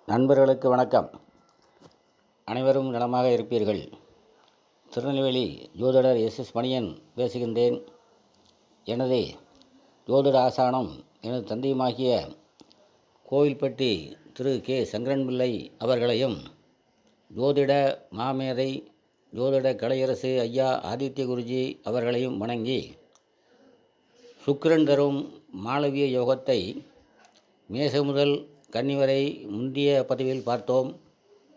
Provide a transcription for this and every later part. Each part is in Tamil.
நண்பர்களுக்கு வணக்கம். அனைவரும் நலமாக இருப்பீர்கள். திருநெல்வேலி ஜோதிடர் எஸ் மணியன் பேசுகின்றேன். எனது ஜோதிட ஆசானம் எனது தந்தையுமாகிய கோவில்பட்டி திரு கே சங்கரன்பிள்ளை அவர்களையும், ஜோதிட மாமேதை ஜோதிட கலையரசு ஐயா ஆதித்ய குருஜி அவர்களையும் வணங்கி, சுக்கிரன் தரும் மாளவிய யோகத்தை மேச முதல் கன்னி வரை முந்திய பதிவில் பார்த்தோம்.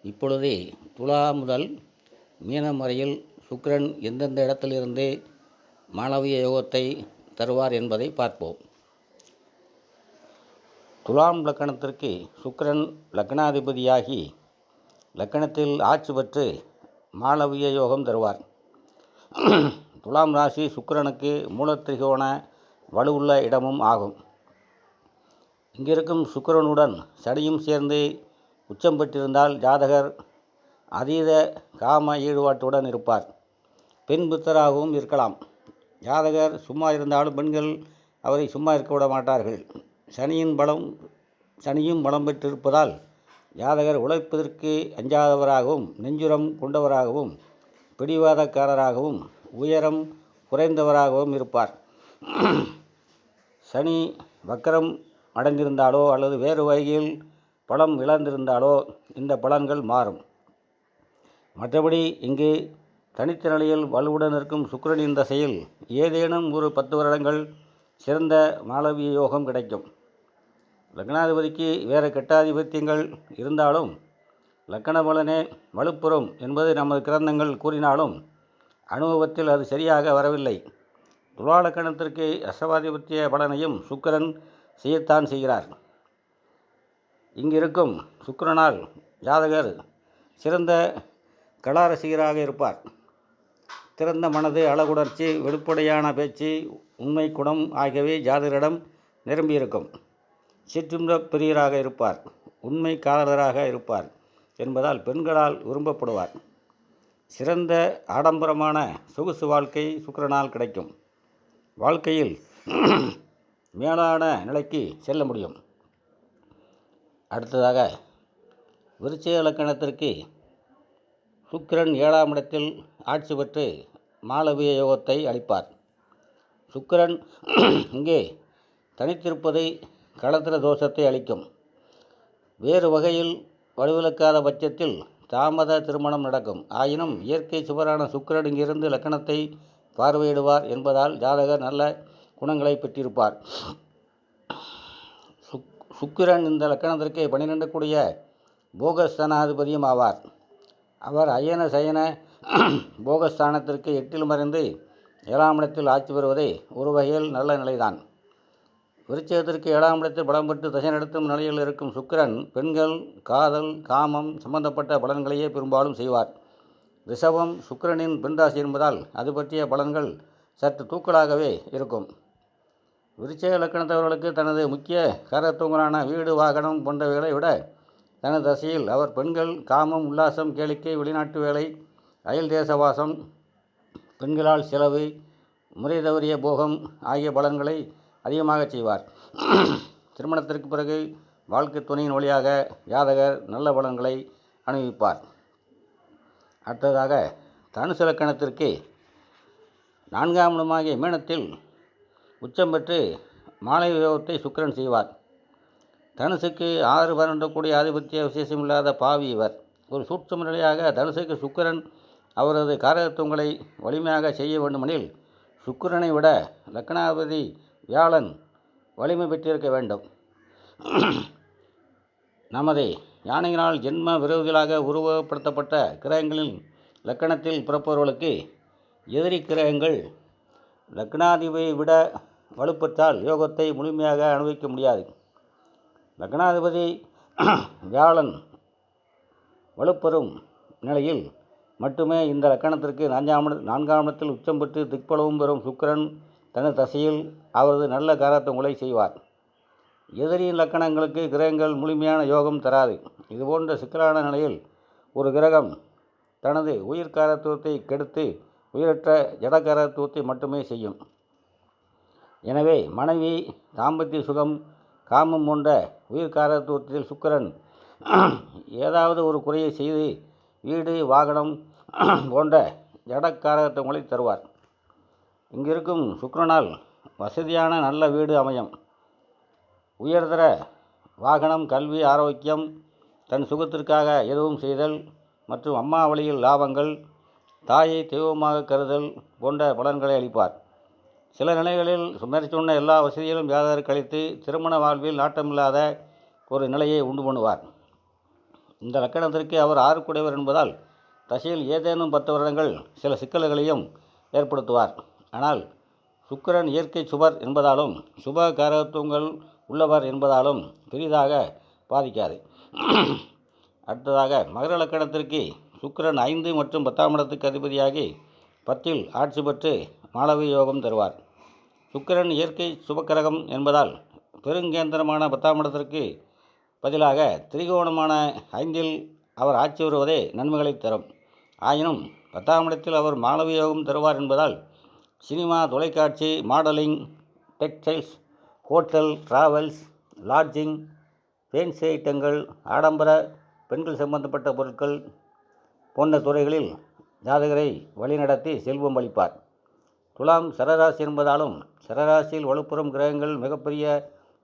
இப்பொழுது துலா முதல் மீனம் வரையில் சுக்கிரன் எந்தெந்த இடத்திலிருந்து மாளவிய யோகத்தை தருவார் என்பதை பார்ப்போம். துலாம் லக்கணத்திற்கு சுக்கிரன் லக்னாதிபதியாகி லக்கணத்தில் ஆட்சி பெற்று மாளவிய யோகம் தருவார். துலாம் ராசி சுக்கிரனுக்கு மூலத்திரிகோண வலுவுள்ள இடமும் ஆகும். இங்கிருக்கும் சுக்கிரனுடன் சனியும் சேர்ந்து உச்சம் பெற்றிருந்தால் ஜாதகர் அதீத காம ஈடுபாட்டுடன் இருப்பார். பெண் புத்தராகவும் இருக்கலாம். ஜாதகர் சும்மா இருந்தாலும் பெண்கள் அவரை சும்மா இருக்க விட மாட்டார்கள். சனியும் பலம் பெற்றிருப்பதால் ஜாதகர் உழைப்பதற்கு அஞ்சாதவராகவும், நெஞ்சுரம் கொண்டவராகவும், பிடிவாதக்காரராகவும், உயரம் குறைந்தவராகவும் இருப்பார். சனி வக்கரம் அடைந்திருந்தாலோ அல்லது வேறு வகையில் பலம் இழந்திருந்தாலோ இந்த பலன்கள் மாறும். மற்றபடி இங்கு தனித்த நிலையில் வலுவுடன் இருக்கும் சுக்கிரனின் தசையில் ஏதேனும் ஒரு 10 வருடங்கள் சிறந்த மாளவிய யோகம் கிடைக்கும். லக்னாதிபதிக்கு வேறு கெட்டாதிபத்தியங்கள் இருந்தாலும் லக்கண பலனே வலுப்புறும் என்பது நமது கிரந்தங்கள் கூறினாலும் அனுபவத்தில் அது சரியாக வரவில்லை. துலா லக்கணத்திற்கு அஷ்டமாதிபத்திய பலனையும் சுக்கிரன் செய்யத்தான் செய்கிறார். இங்கிருக்கும் சுக்கிரனால் ஜாதகர் சிறந்த கலாரசிகராக இருப்பார். திறந்த மனது, அழகுணர்ச்சி, வெளிப்படையான பேச்சு, உண்மை குணம் ஆகியவை ஜாதகரிடம் நிரம்பியிருக்கும். சிற்றுண்ட பிரியராக இருப்பார். உண்மை காதலராக இருப்பார் என்பதால் பெண்களால் விரும்பப்படுவார். சிறந்த ஆடம்பரமான சொகுசு வாழ்க்கை சுக்கிரனால் கிடைக்கும். வாழ்க்கையில் மேலான நிலைக்கு செல்ல முடியும். அடுத்ததாக விருச்சிக லக்கணத்திற்கு சுக்கிரன் 7ஆம் இடத்தில் ஆட்சி பெற்று மாளவிய யோகத்தை அளிப்பார். சுக்கிரன் இங்கே தனித்திருப்பது களத்திர தோஷத்தை அளிக்கும். வேறு வகையில் வலுவிழக்காத பட்சத்தில் தாமத திருமணம் நடக்கும். ஆயினும் இயற்கை சுவரான சுக்கிரன் இங்கிருந்து லக்கணத்தை பார்வையிடுவார் என்பதால் ஜாதகர் நல்ல குணங்களை பெற்றிருப்பார். சுக்கிரன் இந்த லக்கணத்திற்கு 12 கூடிய போகஸ்தானாதிபதியும் ஆவார். அவர் அயன சயன போகஸ்தானத்திற்கு 8இல் மறைந்து 7ஆம் இடத்தில் ஆட்சி பெறுவதே ஒரு வகையில் நல்ல நிலைதான். விருச்சிகத்திற்கு 7ஆம் இடத்தில் பலம் பெற்று தசை நடத்தும் நிலையில் இருக்கும் சுக்கிரன் பெண்கள், காதல், காமம் சம்பந்தப்பட்ட பலன்களையே பெரும்பாலும் செய்வார். ரிஷபம் சுக்கிரனின் பெண் ராசி என்பதால் அது பற்றிய பலன்கள் சற்று தூக்கலாகவே இருக்கும். விருச்சிக லக்கணத்தவர்களுக்கு தனது முக்கிய காரத்துவங்களான வீடு, வாகனம் போன்றவைகளை விட தனது தசையில் அவர் பெண்கள், காமம், உல்லாசம், கேளிக்கை, வெளிநாட்டு வேலை, அயல் தேசவாசம், பெண்களால் செலவு, முறை தவறிய போகம் ஆகிய பலன்களை அதிகமாக செய்வார். திருமணத்திற்கு பிறகு வாழ்க்கை துணையின் வழியாக ஜாதகர் நல்ல பலன்களை அனுபவிப்பார். அடுத்ததாக தனுசு லக்கணத்திற்கு 4ஆம் இடமாகிய மீனத்தில் உச்சம் பெற்று மாளவிய யோகத்தை சுக்கிரன் செய்வார். தனுசுக்கு 6, 12 கூடிய ஆதிபத்திய விசேஷமில்லாத பாவி இவர். ஒரு சூட்சம நிலையாக தனுசுக்கு சுக்கிரன் அவரது காரகத்துவங்களை வலிமையாக செய்ய வேண்டுமெனில் சுக்கிரனை விட லக்னாதிபதி வியாழன் வலிமை பெற்றிருக்க வேண்டும். நமது யானைகளால் ஜென்ம விரோதிகளாக உருவப்படுத்தப்பட்ட கிரகங்களின் லக்கணத்தில் பிறப்பவர்களுக்கு எதிரி கிரகங்கள் லக்னாதிபதியை விட வலுப்பெற்றால் யோகத்தை முழுமையாக அனுபவிக்க முடியாது. லக்னாதிபதி வியாழன் வலுப்பெறும் நிலையில் மட்டுமே இந்த லக்கணத்திற்கு 4ஆம் இடத்தில் உச்சம் பெற்று திக்பலவும் பெறும் சுக்கிரன் தனது தசையில் அவரது நல்ல காரத்துவங்களை செய்வார். எதிரியின் லக்கணங்களுக்கு கிரகங்கள் முழுமையான யோகம் தராது. இதுபோன்ற சிக்கலான நிலையில் ஒரு கிரகம் தனது உயிர்காரத்துவத்தை கெடுத்து உயிரற்ற ஜடகாரத்துவத்தை மட்டுமே செய்யும். எனவே மனைவி, தாம்பத்திய சுகம், காமம் போன்ற உயிர்காரத்துவத்தில் சுக்கிரன் ஏதாவது ஒரு குறையை செய்து வீடு வாகனம் போன்ற ஜடக்காரகத்துவங்களை தருவார். இங்கிருக்கும் சுக்கிரனால் வசதியான நல்ல வீடு அமையும். உயர்தர வாகனம், கல்வி, ஆரோக்கியம், தன் சுகத்திற்காக எதுவும் செய்தல் மற்றும் அம்மா வழியில் லாபங்கள், தாயை தெய்வமாக கருதல் போன்ற பலன்களை அளிப்பார். சில நிலைகளில் மேற்சொன்ன எல்லா வசதிகளும் ஜாதகர் கழித்து திருமண வாழ்வில் நாட்டமில்லாத ஒரு நிலையை உண்டு பண்ணுவார். இந்த லக்கணத்திற்கு அவர் 6 என்பதால் தசையில் ஏதேனும் 10 வருடங்கள் சில சிக்கல்களையும் ஏற்படுத்துவார். ஆனால் சுக்கிரன் இயற்கை சுபர் என்பதாலும் சுப காரகத்துவங்கள் உள்ளவர் என்பதாலும் பெரிதாக பாதிக்காது. அடுத்ததாக மகர லக்கணத்திற்கு சுக்கிரன் 5 மற்றும் 10ஆம் இடத்துக்கு அதிபதியாகி 10இல் ஆட்சி பெற்று மாளவிய யோகம் தருவார். சுக்கிரன் இயற்கை சுபக்கிரகம் என்பதால் பெருங்கேந்திரமான 10ஆம் இடத்திற்கு பதிலாக திரிகோணமான 5இல் அவர் ஆட்சி வருவதே நன்மைகளை தரும். ஆயினும் 10ஆம் இடத்தில் அவர் மாளவிய யோகம் தருவார் என்பதால் சினிமா, தொலைக்காட்சி, modelling, textiles, hotel, travels, lodging, fancy ஐட்டங்கள், ஆடம்பர பெண்கள் சம்பந்தப்பட்ட பொருட்கள் போன்ற துறைகளில் ஜாதகரை வழிநடத்தி செல்வம் அளிப்பார். துலாம் சரராசி என்பதாலும் சரராசியில் வலுப்புறம் கிரகங்கள் மிகப்பெரிய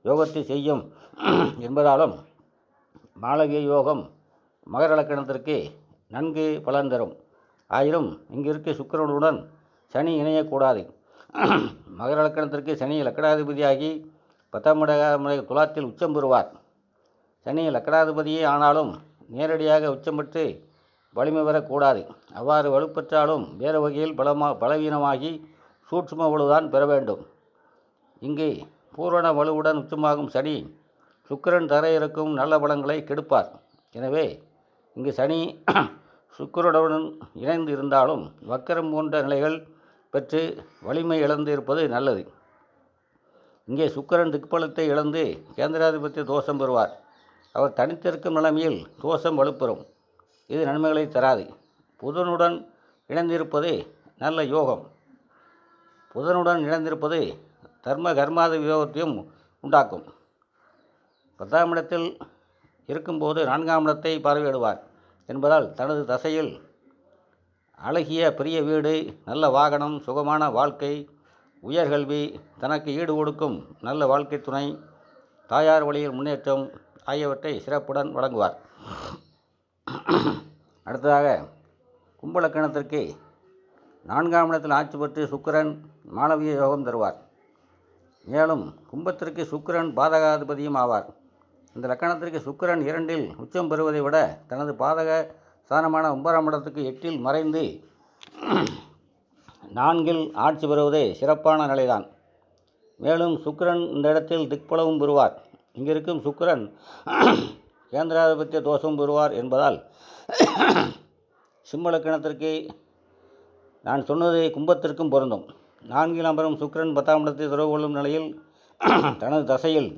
யோகத்தை செய்யும் என்பதாலும் மாளவிய யோகம் மகர லக்கணத்திற்கு நன்கு பலன் தரும். ஆயினும் இங்கிருக்க சுக்கிரனுடன் சனி இணையக்கூடாது. மகர லக்கணத்திற்கு சனி லக்கணாதிபதியாகி 10ஆம் இட துலாத்தில் உச்சம் பெறுவார். சனி லக்கணாதிபதியே ஆனாலும் நேரடியாக உச்சம் பெற்று வலிமை பெறக்கூடாது. அவ்வாறு வலுப்பெற்றாலும் வேறு வகையில் பலவீனமாகி சூட்சும வலுதான் பெற வேண்டும். இங்கு பூரண வலுவுடன் உச்சமாகும் சனி சுக்கிரன் தர இருக்கும் நல்ல பலன்களை கெடுப்பார். எனவே இங்கு சனி சுக்கிரனுடன் இணைந்து இருந்தாலும் வக்கரம் போன்ற நிலைகள் பெற்று வலிமை இழந்து இருப்பது நல்லது. இங்கே சுக்கிரன் திக்பலத்தை இழந்து கேந்திராதிபத்திய தோஷம் பெறுவார். அவர் தனித்திருக்கும் நிலைமையில் தோஷம் வலுப்பெறும். இது நன்மைகளை தராது. புதனுடன் இணைந்திருப்பது நல்ல யோகம். புதனுடன் இணைந்திருப்பது தர்ம கர்மாதி யோகத்தையும் உண்டாக்கும். 10ஆம் இடத்தில் இருக்கும்போது 4ஆம் இடத்தை பார்வையிடுவார் என்பதால் தனது தசையில் அழகிய பெரிய வீடு, நல்ல வாகனம், சுகமான வாழ்க்கை, உயர்கல்வி, தனக்கு ஈடு கொடுக்கும் நல்ல வாழ்க்கை துணை, தாயார் வழியில் முன்னேற்றம் ஆகியவற்றை சிறப்புடன் வழங்குவார். அடுத்ததாக கும்பலக்கணத்திற்கு 4ஆம் இடத்தில் ஆட்சி பெற்று சுக்கிரன் மாளவிய யோகம் தருவார். மேலும் கும்பத்திற்கு சுக்கிரன் பாதகாதிபதியும் ஆவார். இந்த லக்கணத்திற்கு சுக்கிரன் 2இல் உச்சம் பெறுவதை விட தனது பாதக ஸ்தானமான 9ஆம் இடத்துக்கு 8இல் மறைந்து 4இல் ஆட்சி பெறுவதே சிறப்பான நிலைதான். மேலும் சுக்கிரன் இந்த இடத்தில் திக்பலவும் பெறுவார். இங்கிருக்கும் சுக்கிரன் கேந்திராதிபத்திய தோஷம் பெறுவார் என்பதால் சிம்ம லக்கணத்திற்கு நான் சொன்னது கும்பத்திற்கும் பொருந்தும். 4இல் அமரும் சுக்கிரன் 10ஆம் இடத்தை தொடர்பு கொள்ளும் நிலையில் தனது தசையில்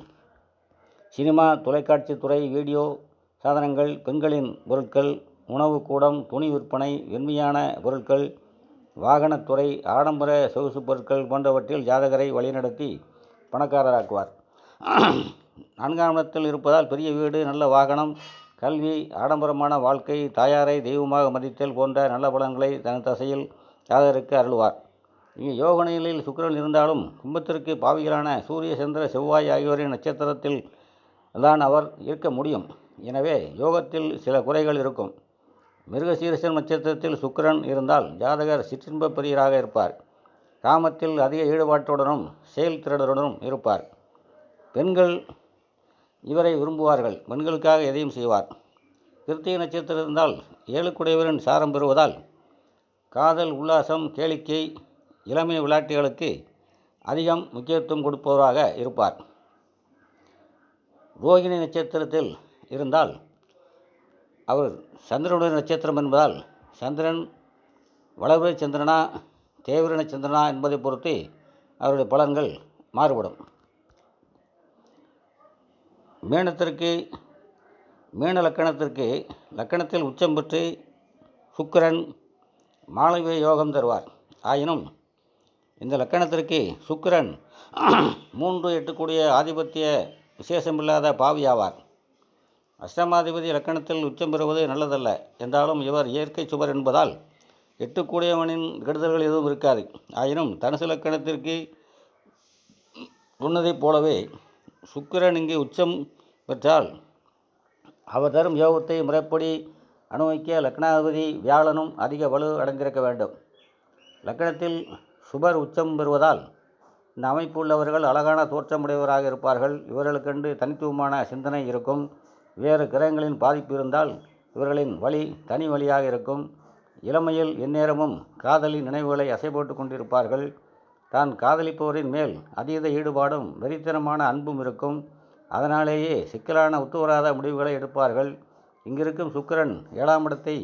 சினிமா, தொலைக்காட்சி துறை, வீடியோ சாதனங்கள், பெண்களின் பொருட்கள், உணவு கூடம், துணி விற்பனை, வெண்மையான பொருட்கள், வாகனத்துறை, ஆடம்பர சொகுசு பொருட்கள் போன்றவற்றில் ஜாதகரை வழிநடத்தி பணக்காரராக்குவார். 4ஆம் இடத்தில் இருப்பதால் பெரிய வீடு, நல்ல வாகனம், கல்வி, ஆடம்பரமான வாழ்க்கை, தாயாரை தெய்வமாக மதித்தல் போன்ற நல்ல பலன்களை தனது தசையில் ஜாதகருக்கு அருள்வார். இங்கே யோக நிலையில் சுக்கிரன் இருந்தாலும் கும்பத்திற்கு பாவிகளான சூரிய, சந்திர, செவ்வாய் ஆகியோரின் நட்சத்திரத்தில் தான் அவர் இருக்க முடியும். எனவே யோகத்தில் சில குறைகள் இருக்கும். மிருகசீரிஷம் நட்சத்திரத்தில் சுக்கிரன் இருந்தால் ஜாதகர் சிற்றின்ப பிரியராக இருப்பார். காமத்தில் அதிக ஈடுபாட்டுடனும் செயல்திறனுடனும் இருப்பார். பெண்கள் இவரை விரும்புவார்கள். பெண்களுக்காக எதையும் செய்வார். கிருத்திகை நட்சத்திரம் இருந்தால் 7 சாரம் பெறுவதால் காதல், உல்லாசம், கேளிக்கை, இளமை விளையாட்டுகளுக்கு அதிகம் முக்கியத்துவம் கொடுப்பவராக இருப்பார். ரோகிணி நட்சத்திரத்தில் இருந்தால் அவர் சந்திரனுடைய நட்சத்திரம் என்பதால் சந்திரன் வளர்பிறை சந்திரனா தேவிர சந்திரனா என்பதை பொறுத்து அவருடைய பலன்கள் மாறுபடும். மீன லக்கணத்திற்கு லக்கணத்தில் உச்சம் பெற்று சுக்கிரன் மாளவிய யோகம் தருவார். ஆயினும் இந்த லக்கணத்திற்கு சுக்கிரன் 3, 8 கூடிய ஆதிபத்திய விசேஷமில்லாத பாவியாவார். அஷ்டமாதிபதி லக்கணத்தில் உச்சம் பெறுவது நல்லதல்ல என்றாலும் இவர் இயற்கை சுபர் என்பதால் எட்டுக்கூடியவனின் கெடுதல்கள் எதுவும் இருக்காது. ஆயினும் தனுசு லக்கணத்திற்கு சொன்னதைப் போலவே சுக்கிரன் இங்கு உச்சம் பெற்றால் அவர் தரும் யோகத்தை முறைப்படி அனுபவிக்க லக்னாதிபதி வியாழனும் அதிக வலு அடைந்திருக்க வேண்டும். லக்கணத்தில் சுபர் உச்சம் பெறுவதால் இந்த அமைப்பு உள்ளவர்கள் அழகான தோற்றமுடையவராக இருப்பார்கள். இவர்களுக்கென்று தனித்துவமான சிந்தனை இருக்கும். வேறு கிரகங்களின் பாதிப்பு இருந்தால் இவர்களின் வழி தனி வழியாக இருக்கும். இளமையில் எந்நேரமும் காதலின் நினைவுகளை அசை போட்டு கொண்டிருப்பார்கள். தான் காதலிப்பவரின் மேல் அதீத ஈடுபாடும் வெறித்தனமான அன்பும் இருக்கும். அதனாலேயே சிக்கலான ஒத்துவராத முடிவுகளை எடுப்பார்கள். இங்கிருக்கும் சுக்கிரன் 7ஆம் இடத்தை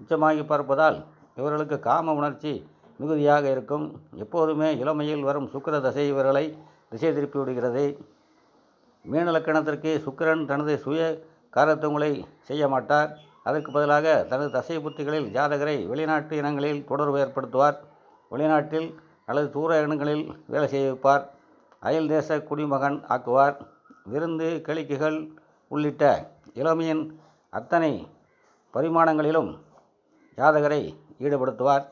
உச்சமாகி பார்ப்பதால் இவர்களுக்கு காம உணர்ச்சி மிகுதியாக இருக்கும். எப்போதுமே இளமையில் வரும் சுக்கிர தசை இவர்களை திசை திருப்பி விடுகிறது. மீன லக்கணத்திற்கு சுக்கிரன் தனது சுய காரத்துவங்களை செய்ய மாட்டார். அதற்கு பதிலாக தனது தசை புத்திகளில் ஜாதகரை வெளிநாட்டு இனங்களில் தொடர்பு ஏற்படுத்துவார். வெளிநாட்டில் அல்லது தூர இடங்களில் வேலை செய்ய வைப்பார். அயல் தேச குடிமகன் ஆக்குவார். விருந்து கேளிக்கைகள் உள்ளிட்ட இளமையின் அத்தனை பரிமாணங்களிலும் ஜாதகரை ஈடுபடுத்துவார்.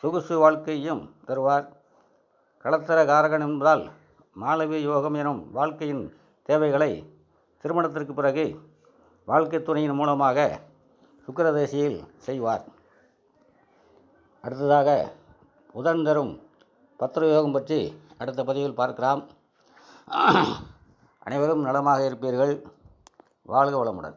சொகுசு வாழ்க்கையும் தருவார். களத்திர காரகன் என்பதால் மாளவிய யோகம் எனும் வாழ்க்கையின் தேவைகளை திருமணத்திற்கு பிறகு வாழ்க்கை துணையின் மூலமாக சுக்கிரதேசியில் செய்வார். அடுத்ததாக புதன் தரும் பத்திர யோகம் பற்றி அடுத்த பதிவில் பார்க்கலாம். அனைவரும் நலமாக இருப்பீர்கள். வாழ்க வளமுடன்.